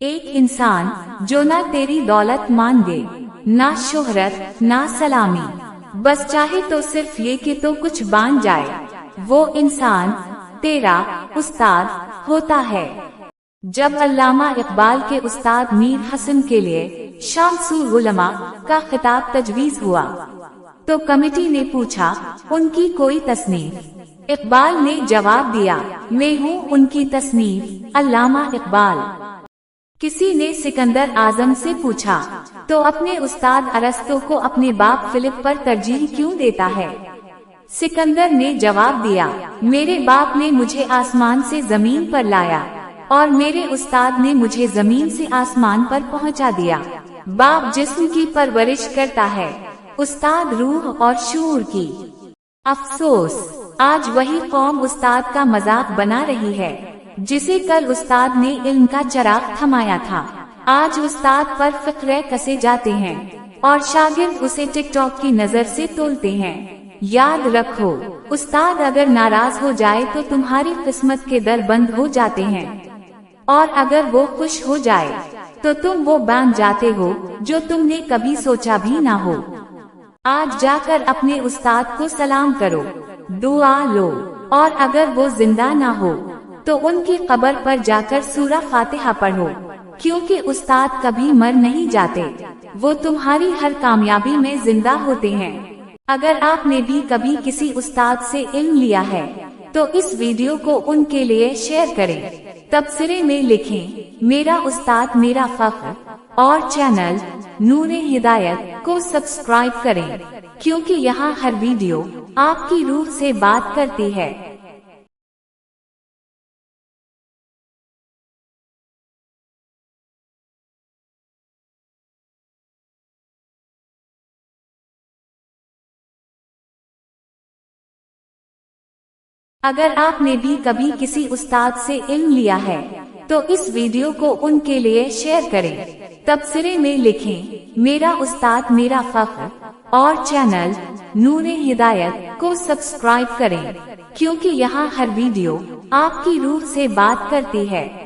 एक इंसान जो ना तेरी दौलत मांगे, ना शोहरत, ना सलामी, बस चाहे तो सिर्फ ये कि तो कुछ बांध जाए, वो इंसान तेरा उस्ताद होता है। जब अल्लामा इकबाल के उस्ताद मीर हसन के लिए शामसुल उलमा का खिताब तजवीज़ हुआ तो कमेटी ने पूछा, उनकी कोई तसनीफ? इकबाल ने जवाब दिया, मैं हूँ उनकी तसनीफ, अल्लामा इकबाल। किसी ने सिकंदर आजम से पूछा, तो अपने उस्ताद अरस्तु को अपने बाप फिलिप पर तरजीह क्यों देता है? सिकंदर ने जवाब दिया, मेरे बाप ने मुझे आसमान से जमीन पर लाया और मेरे उस्ताद ने मुझे जमीन से आसमान पर पहुंचा दिया। बाप जिस्म की परवरिश करता है, उस्ताद रूह और शूर की। अफसोस, आज वही कौम उस्ताद का मजाक बना रही है जिसे कल उस्ताद ने इल्म का चिराग थमाया था। आज उस्ताद पर फिक्रे कसे जाते हैं और शागिर्द उसे टिकटॉक की नजर से तोलते हैं। याद रखो, उस्ताद अगर नाराज हो जाए तो तुम्हारी किस्मत के दर बंद हो जाते हैं, और अगर वो खुश हो जाए तो तुम वो बन जाते हो जो तुमने कभी सोचा भी ना हो। आज जाकर अपने उस्ताद को सलाम करो, दुआ लो, और अगर वो जिंदा ना हो तो उनकी कब्र पर जाकर सूरा फातिहा पढ़ो, क्योंकि उस्ताद कभी मर नहीं जाते, वो तुम्हारी हर कामयाबी में जिंदा होते हैं। अगर आपने भी कभी किसी उस्ताद से इल्म लिया है तो इस वीडियो को उनके लिए शेयर करें, तबसरे में लिखें, मेरा उस्ताद मेरा फख्र, और चैनल नूरे हिदायत को सब्सक्राइब करें, क्योंकि यहाँ हर वीडियो आपकी रूह से बात करती है। अगर आपने भी कभी किसी उस्ताद से इल्म लिया है तो इस वीडियो को उनके लिए शेयर करें, तबसरे में लिखें, मेरा उस्ताद मेरा फख्र, और चैनल नूरे हिदायत को सब्सक्राइब करें, क्योंकि यहाँ हर वीडियो आपकी रूह से बात करती है।